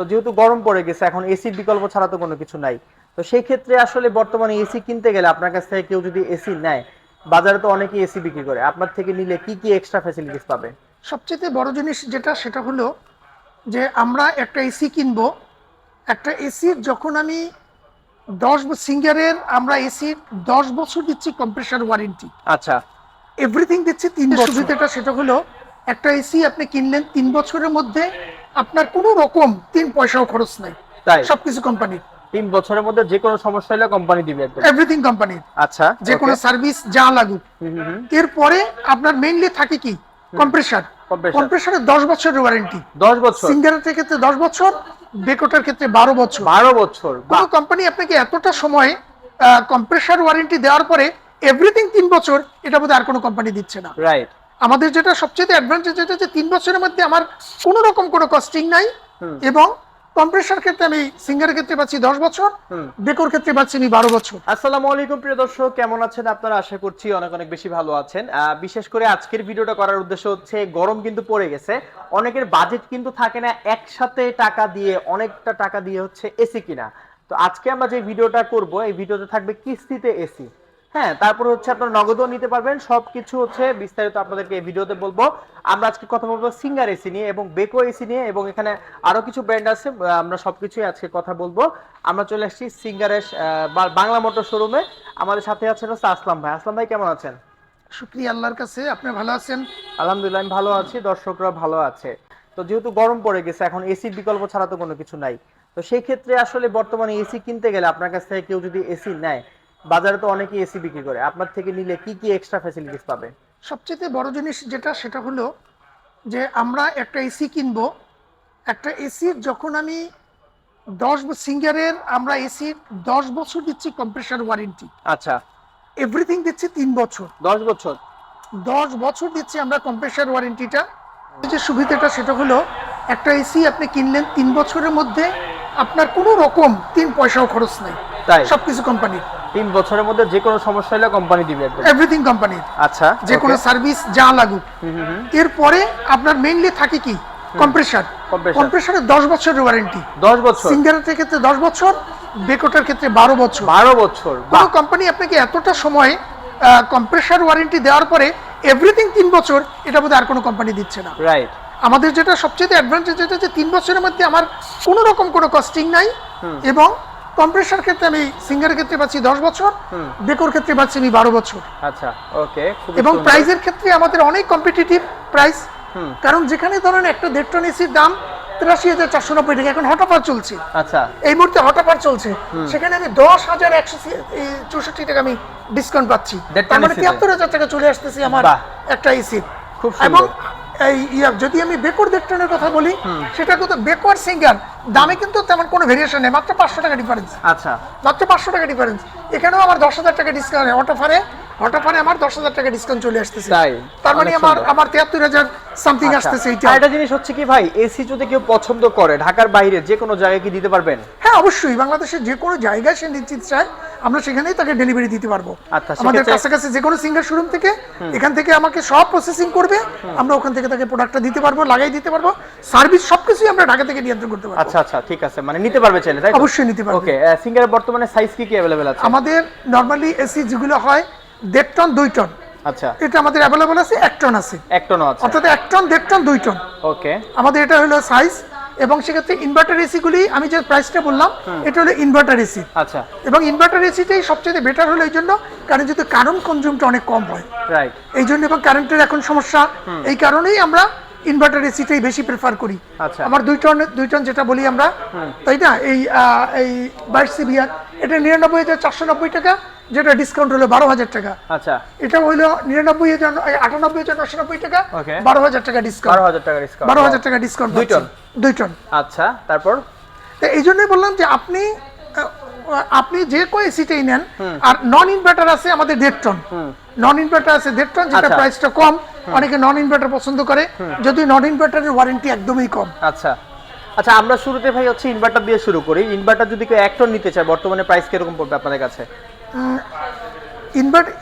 তো যেহেতু গরম পড়ে গেছে, এখন এসির বিকল্প ছাড়া তো কোনো কিছু নাই। তো সেই ক্ষেত্রে আসলে বর্তমানে এসি কিনতে গেলে আপনার কাছ থেকে কেউ যদি এসি নেয়, বাজারে তো অনেকেই এসি বিক্রি করে, আপনার থেকে নিলে কি কি এক্সট্রা ফ্যাসিলিটিস পাবে? সবচেয়ে বড় জিনিস যেটা সেটা হলো যে আমরা একটা এসি কিনবো। একটা এসির যখন আমি সিঙ্গারের আমরা এসির 10 বছর দিচ্ছি কম্প্রেসার ওয়ারেন্টি, আচ্ছা। এভরিথিং দিচ্ছি 3 বছর। সুবিধাটা বছর সেটা হলো একটা এসি আপনি কিনলেন 3 বছরের মধ্যে আপনার কোনো রকম 3 পয়সাও খরচ নাই, তাই সবকিছু কোম্পানির। 3 বছরের মধ্যে যে কোনো সমস্যা হলে কোম্পানি দিবে একদম? এভরিথিং কোম্পানির, আচ্ছা, যে কোনো সার্ভিস যা লাগুক। এরপরে আপনার মেইনলি থাকে কি কম্প্রেসার। কম্প্রেসারের 10 বছরের ওয়ারেন্টি। 10 বছর? সিঙ্গারের ক্ষেত্রে 10 বছর, বেকোটার ক্ষেত্রে 12 বছর। 12 বছর? কোনো কোম্পানি আপনাকে এতটা সময় কম্প্রেসার ওয়ারেন্টি দেওয়ার পরে এভরিথিং 3 বছর, এটা বোধহয় আর কোনো কোম্পানি দিচ্ছে না। রাইট। আমাদের যেটা সবচেয়ে অ্যাডভান্টেজ যেটা যে 3 বছরের মধ্যে আমার কোনো রকম কোনো কস্টিং নাই, এবং কম্প্রেসার ক্ষেত্রে আমি সিঙ্গারের ক্ষেত্রে পাচ্ছি 10 বছর, বেকোর ক্ষেত্রে পাচ্ছি আমি 12 বছর। আসসালামু আলাইকুম প্রিয় দর্শক, কেমন আছেন আপনারা? আশা করছি অনেক অনেক বেশি ভালো আছেন। বিশেষ করে আজকের ভিডিওটা করার উদ্দেশ্য হচ্ছে, গরম কিন্তু পড়ে গেছে, অনেকের বাজেট কিন্তু থাকে না একসাথে টাকা দিয়ে, অনেকটা টাকা দিয়ে হচ্ছে এসি কিনা। তো আজকে আমরা যে ভিডিওটা করব, এই ভিডিওতে থাকবে কিস্তিতে এসি। হ্যাঁ, তারপর হচ্ছে আপনারা নগদও নিতে পারবেন, সবকিছু হচ্ছে বিস্তারিত আপনাদেরকে এই ভিডিওতে বলবো। আমরা আজকে কথা বলবো সিঙ্গার এসি নিয়ে এবং বেকো এসি নিয়ে, এবং এখানে আরো কিছু ব্র্যান্ড আছে, আমরা সবকিছুই আজকে কথা বলবো। আমরা চলে আসছি সিঙ্গারের বাংলা মোটর শোরুমে। আমাদের সাথে আছেন হচ্ছে আসলাম ভাই। আসলাম ভাই, কেমন আছেন? শুকরিয়া আল্লাহর কাছে, আপনি ভালো আছেন? আলহামদুলিল্লাহ, আমি ভালো আছি, দর্শকরা ভালো আছে। তো যেহেতু গরম পড়ে গেছে, এখন এসির বিকল্প ছাড়া তো কোনো কিছু নাই। তো সেই ক্ষেত্রে আসলে বর্তমানে এসি কিনতে গেলে আপনার কাছ থেকে কেউ যদি এসি নেয়, বাজারে তো অনেকেই এসি বিক্রি করে, আপনার থেকে নিলে কি কি এক্সট্রা ফ্যাসিলিটিস পাবে? সবচেয়ে বড় জিনিস যেটা সেটা হলো যে আমরা একটা এসি কিনবো। একটা এসির যখন আমি সিঙ্গারের আমরা এসির 10 বছর দিচ্ছি কম্প্রেসার ওয়ারেন্টি। আচ্ছা। এভরিথিং দিচ্ছি 3 বছর। 10 বছর? 10 বছর দিচ্ছি আমরা কম্প্রেসার ওয়ারেন্টিটা। যে সুবিধাটা সেটা হলো একটা এসি আপনি কিনলেন 3 বছরের মধ্যে আপনার কোনো রকম 3 পয়সাও খরচ নাই, তাই সবকিছু কোম্পানির। 3 বছরের মধ্যে যে কোনো সমস্যা হলে কোম্পানি দিবে একদম? এভরিথিং কোম্পানির। আচ্ছা, যে কোনো সার্ভিস যা লাগুক। এরপরে আপনার মেইনলি থাকে কি কম্প্রেসার। কম্প্রেসারের 10 বছরের ওয়ারেন্টি। 10 বছর? সিঙ্গারের ক্ষেত্রে 10 বছর, বেকোটার ক্ষেত্রে 12 বছর। 12 বছর? কোনো কোম্পানি আপনাকে এতটা সময় কম্প্রেসার ওয়ারেন্টি দেওয়ার পরে এভরিথিং 3 বছর, এটা বোধহয় আর কোনো কোম্পানি দিচ্ছে না। রাইট। আমাদের যেটা সবচেয়ে অ্যাডভান্টেজ যেটা যে 3 বছরের মধ্যে আমার কোনো রকম কোনো কস্টিং নাই, এবং কম্প্রেসার ক্ষেত্রে আমি সিঙ্গারের ক্ষেত্রে পাচ্ছি 10 বছর, বেকোর ক্ষেত্রে পাচ্ছি আমি 12 বছর। আচ্ছা, ওকে। এবং প্রাইসের ক্ষেত্রে আমাদের অনেক কম্পিটিটিভ প্রাইস। কারণ যেখানে ধরেন একটা 1.5 টন এসির দাম 83,490 টাকা, এখন হট অফার চলছে। আচ্ছা, এই মুহূর্তে হট অফার চলছে, সেখানে আমি 10,164 টাকা আমি ডিসকাউন্ট পাচ্ছি। তার মানে 73,000 টাকা চলে আসতেছি আমার একটা এসি। খুব এবং সুন্দর। এই যদি আমি বেকোর 1.5 টনের কথা বলি, সেটা কিন্তু বেকোর সিঙ্গার দামে কিন্তু তেমন কোনো ভেরিয়েশন নেই, মাত্র 500 টাকা ডিফারেন্স। আচ্ছা, মাত্র 500 টাকা ডিফারেন্স। এখানেও আমার 10,000 টাকা ডিসকাউন্ট, হট অফারে আমার 10,000 টাকা ডিসকাউন্ট চলে আসতেছে। তাই তার মানে আমার 73,000 সামথিং আসতেছে। এটা জিনিস হচ্ছে কি ভাই, এসি যদি কেউ পছন্দ করে, ঢাকার বাইরে যে কোনো জায়গায় কি দিতে পারবেন? হ্যাঁ, অবশ্যই। বাংলাদেশের যে কোনো জায়গায় সে নিশ্চিত চায়, আমরা সেখানেই তাকে ডেলিভারি দিতে পারবো। আচ্ছা, আমাদের কাছাকাছি যে কোনো সিঙ্গার শোরুম থেকে, এখান থেকে আমাকে সব প্রসেসিং করবে, আমরা ওখান থেকে তাকে প্রোডাক্টটা দিতে পারবো, লাগাই দিতে পারবো, সার্ভিস সবকিছুই আমরা ঢাকা থেকে নিয়ন্ত্রণ করতে পারবো। আচ্ছা আচ্ছা, ঠিক আছে, মানে নিতে পারবে চাইলে, তাই? অবশ্যই নিতে পারবে। ওকে, সিঙ্গারের বর্তমানে সাইজ কি কি अवेलेबल আছে? আমাদের নরমালি এসি যেগুলো হয় 1.5 টন 2 টন, আচ্ছা, এটা আমাদের अवेलेबल আছে। 1 টন আছে, 1 টনও আছে, অর্থাৎ 1 টন 1.5 টন 2 টন। ওকে, আমাদের এটা হলো সাইজ। এবং সেক্ষেত্রে ইনভার্টার এসি গুলি আমি যে প্রাইসটা বললাম, এটা হলো ইনভার্টার এসি। আচ্ছা। এবং ইনভার্টার এসিটাই সবচেয়ে বেটার হলো এই জন্য, কারণ যেহেতু কারেন্ট কনজিউমটা অনেক কম হয়, রাইট, এই জন্য। এবং কারেন্টের এখন সমস্যা, এই কারণেই আমরা ইনভার্টার এসিটাই বেশি প্রেফার করি। আচ্ছা। আমার 2 টন যেটা বলি আমরা, তাই না, এই 22 সিবিআর, এটা 99,490 টাকা, যেটা ডিসকাউন্ট হলো 12,000 টাকা। আচ্ছা, এটা হইলো 98,990 টাকা, ওকে, 12,000 টাকা ডিসকাউন্ট। 12,000 টাকা ডিসকাউন্ট, 12,000 টাকা ডিসকাউন্ট। 2 টন? 2 টন। আচ্ছা, তারপর এই জন্যই বললাম যে আপনি যে কোনো এসিটাই নেন। আর নন ইনভার্টার আছে আমাদের 1.5 টন। নন ইনভার্টার আছে 1.5 টন, যেটা প্রাইসটা কম। অনেকে নন ইনভার্টার পছন্দ করে, যদি নন ইনভার্টারের ওয়ারেন্টি একদমই কম। আচ্ছা আচ্ছা, আমরা শুরুতে ভাই হচ্ছে ইনভার্টার দিয়ে শুরু করি। ইনভার্টার যদি কেউ 1 টন নিতে চায়, বর্তমানে প্রাইস কিরকম পড়বে আপনাদের কাছে?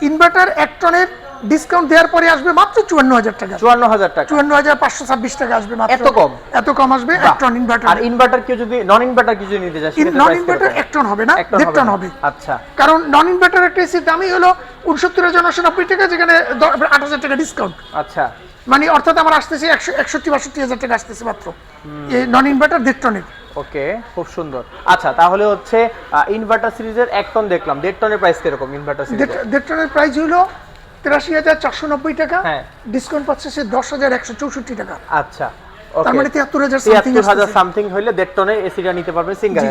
ইনভার্টার 1 টনের ডিসকাউন্ট দেওয়ার পরে আসবে মাত্র 54000 টাকা। 54000 টাকা, 54526 টাকা আসবে মাত্র। এত কম আসবে এক টন ইনভার্টার। আর ইনভার্টার কেউ যদি নন ইনভার্টার কিছু নিতে চায় সেক্ষেত্রে নন ইনভার্টার এক টন হবে না, 1.5 টন হবে। আচ্ছা, কারণ নন ইনভার্টার একটা এসির দামই হলো 69990 টাকা, যেখানে 8000 টাকা ডিসকাউন্ট। আচ্ছা, মানে অর্থাৎ আমার আসতেছে 61-62 টাকা আসতেছে মাত্র এই নন ইনভার্টার 1.5 টনের। ওকে, খুব সুন্দর। আচ্ছা, তাহলে হচ্ছে ইনভার্টার সিরিজের 1 টন দেখলাম, 1.5 টনের প্রাইস কিরকম ইনভার্টার সিরিজ? 1.5 টনের প্রাইস হলো 83490 টাকা, হ্যাঁ। ডিসকাউন্ট পাচ্ছে সে 10164 টাকা। আচ্ছা, তার মানে 73000 73000 সামথিং হইলে 1.5 টনের এসিটা নিতে পারবেন সিঙ্গেল।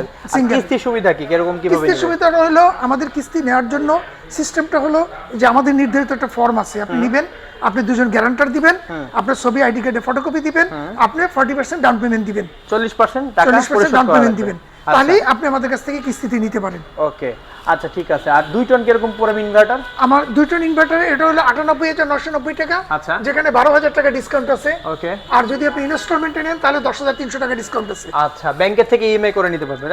কিস্তি সুবিধা কি কিরকম কিভাবে? কিস্তি সুবিধাটা হলো আমাদের কিস্তি নেওয়ার জন্য সিস্টেমটা হলো যে আমাদের নির্ধারিত একটা ফর্ম আছে, আপনি নেবেন, আপনি দুজন গ্যারান্টার দিবেন, আপনার ছবি আইডি কার্ডে ফটোকপি দিবেন, আপনি 40% ডাউন পেমেন্ট দিবেন, 40% টাকা 40% ডাউন পেমেন্ট দিবেন, আচ্ছা। তাহলেই আপনি আমাদের কাছ থেকে কিস্তিতে নিতে পারেন। ওকে, আচ্ছা ঠিক আছে। আর 2 টন কিরকম পড়বে ইনভার্টার? আমার 2 টন ইনভার্টার এটা হলো 98990 টাকা, আচ্ছা, যেখানে 12000 টাকা ডিসকাউন্ট আছে। ওকে, আর যদি আপনি ইনস্টলমেন্টে নেন তাহলে 10300 টাকা ডিসকাউন্ট আছে। আচ্ছা, ব্যাংকের থেকে ইএমআই করে নিতে পারবেন?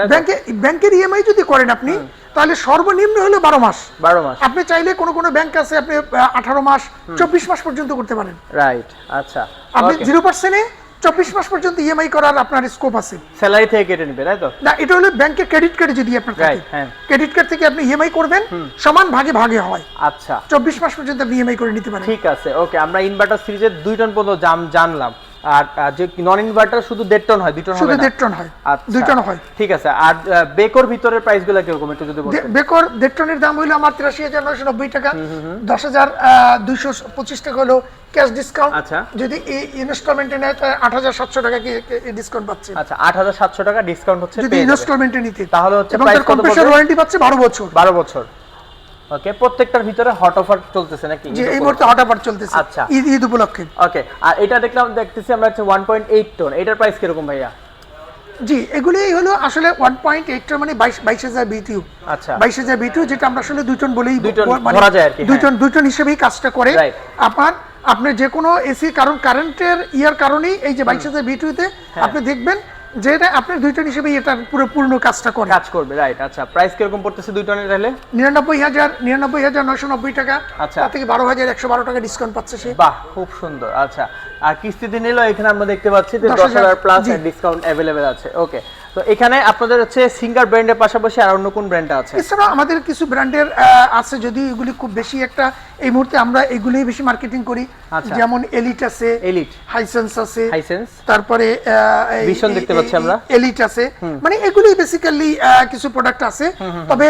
ব্যাংকের ইএমআই যদি করেন আপনি তাহলে সর্বনিম্ন হলো 12 মাস। 12 মাস। আপনি চাইলে কোন ব্যাংক আছে আপনি 18 মাস 24 মাস পর্যন্ত করতে পারেন। রাইট, আচ্ছা। আপনি 0% 24 মাস পর্যন্ত ইএমআই করার আপনার স্কোপ আছে। স্যালারি থেকে কেটে নেবে, তাই তো? না, এটা হলো ব্যাংকের ক্রেডিট কার্ড যদি আপনার থাকে, হ্যাঁ, ক্রেডিট কার্ড থেকে আপনি ইএমআই করবেন, সমান ভাগে ভাগে হয়। আচ্ছা, 24 মাস পর্যন্ত আপনি ইএমআই করে নিতে পারেন। ঠিক আছে। ওকে, আমরা ইনভার্টার সিরিজের 2 টন পর্যন্ত জানলাম। আর যে নন ইনভার্টার শুধু 1.5 টন হয়, 2 টন হবে না? শুধু 1.5 টন হয়, আচ্ছা, 2 টন হয়। ঠিক আছে। আর বেকর ভিতরের প্রাইসগুলো কিরকম একটু যদি বলতেন? বেকর 1.5 টনের দাম হলো আমার 83990 টাকা, 10225 টাকা হলো ক্যাশ ডিসকাউন্ট। আচ্ছা, যদি এই ইনস্টলমেন্টে নেয় তাহলে 8700 টাকা কি ডিসকাউন্ট পাচ্ছে। আচ্ছা, 8700 টাকা ডিসকাউন্ট হচ্ছে যদি ইনস্টলমেন্টে নিতে, তাহলে হচ্ছে এবং প্রাইস তার কত কম্প্রেসর পড়বে? ওয়ারেন্টি পাচ্ছে 12 বছর। 12 বছর। ওকে, প্রত্যেকটার ভিতরে হট অফার চলতেছে নাকি? যে এই মুহূর্তে হট অফার চলতেছে, আচ্ছা, ঈদ উপলক্ষে। ওকে, আর এটা দেখতেছি আমরা হচ্ছে 1.8 টন, এটার প্রাইস কিরকম ভাইয়া? জি, এগুলোই হলো আসলে 1.8 টন মানে 22000 বিটিইউ। আচ্ছা, 22000 বিটিইউ, যেটা আমরা আসলে 2 টন বলেই 2 টন ধরা যায় আর কি। 2 টন হিসেবেই কাজটা করে। আপনি যে কোনো এসি, কারণ কারেন্টের ইয়ার কারণেই এই যে 22000 বিটিইউতে আপনি দেখবেন যে এটা আপনার 2 টন হিসেবেই এটা পুরো পূর্ণ কাজটা করে, কাজ করবে। রাইট, আচ্ছা, প্রাইস কিরকম পড়তেছে 2 টনের তাহলে? 99990 টাকা। আচ্ছা, তার থেকে 12112 টাকা ডিসকাউন্ট পাচ্ছে সে। বাহ, খুব সুন্দর। আচ্ছা, আর কিস্তিতে নিলো এখানে আমরা দেখতে পাচ্ছি যে 10000 প্লাস ডিসকাউন্ট अवेलेबल আছে। ওকে, তো এখানে আপনাদের হচ্ছে সিঙ্গার ব্র্যান্ডের পাশাপাশি আর অন্য কোন ব্র্যান্ডটা আছে? এছাড়া আমাদের কিছু ব্র্যান্ডের আছে, যদি এগুলি খুব বেশি একটা এই মুহূর্তে আমরা এগুলোই বেশি মার্কেটিং করি। যেমন এলিট আছে, এলিট, হাইসেন্স আছে, হাইসেন্স, তারপরে ভিশন দেখতে পাচ্ছি আমরা, এলিট আছে, মানে এগুলি বেসিক্যালি কিছু প্রোডাক্ট আছে। তবে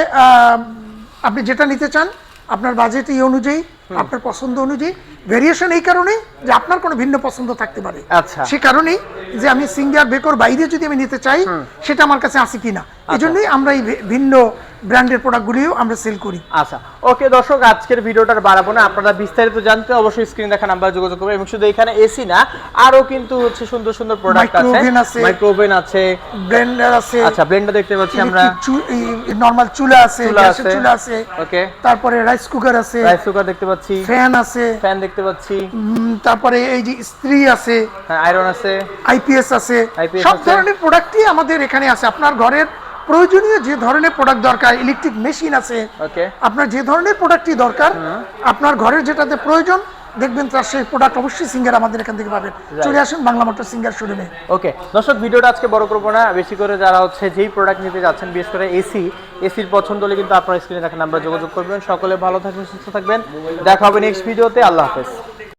আপনি যেটা নিতে চান আপনার বাজেট এই অনুযায়ী, আপনার পছন্দ অনুযায়ী, ভেরিয়েশন এই কারণে যে আপনার কোনো ভিন্ন পছন্দ থাকতে পারে। আচ্ছা, সে কারণেই যে আমি সিঙ্গার বেকর বাইরে যদি আমি নিতে চাই সেটা আমার কাছে আছে কিনা, এজন্যই আমরা এই ভিন্ন ব্র্যান্ডের প্রোডাক্টগুলিও আমরা সেল করি। আচ্ছা, ওকে দর্শক, আজকের ভিডিওটা বাড়াবো না। আপনারা বিস্তারিত জানতে অবশ্যই স্ক্রিন দেখা নাম্বার যোগাযোগ করবেন। এবং শুধু এখানে এসি না, আরো কিন্তু হচ্ছে সুন্দর সুন্দর প্রোডাক্ট আছে, মাইক্রোওভেন আছে, ব্লেন্ডার আছে। আচ্ছা, ব্লেন্ডার দেখতে পাচ্ছি আমরা, নরমাল চুলা আছে, গ্যাসের চুলা আছে, ওকে, তারপরে রাইস কুকার আছে, রাইস কুকার দেখতে পাচ্ছি, ফ্যান আছে, ফ্যান দেখতে পাচ্ছি, তারপরে এই যে ইস্ত্রি আছে, হ্যাঁ, আয়রন আছে, আইপিএস আছে, সব ধরনের প্রোডাক্টই আমাদের এখানে আছে। আপনার ঘরের প্রয়োজনীয় যে ধরনের প্রোডাক্ট দরকার, ইলেকট্রিক মেশিন আছে, ওকে, আপনার যে ধরনের প্রোডাক্টই দরকার, আপনার ঘরের যেটাতে প্রয়োজন দেখবেন তার সেই প্রোডাক্ট অবশ্যই সিঙ্গার আমাদের এখান থেকে পাবেন। চলে আসুন বাংলা মোটর সিঙ্গার শোরুমে। ওকে দর্শক, ভিডিওটা আজকে বড় করবো না, বেশি করে যারা হচ্ছে যেই প্রোডাক্ট নিতে যাচ্ছেন, বিশেষ করে এসির পছন্দ হলে কিন্তু আপনার স্ক্রিনে দেখা নাম্বার যোগাযোগ করবেন। সকলে ভালো থাকবেন, সুস্থ থাকবেন, দেখা হবে নেক্সট ভিডিওতে। আল্লাহ হাফেজ।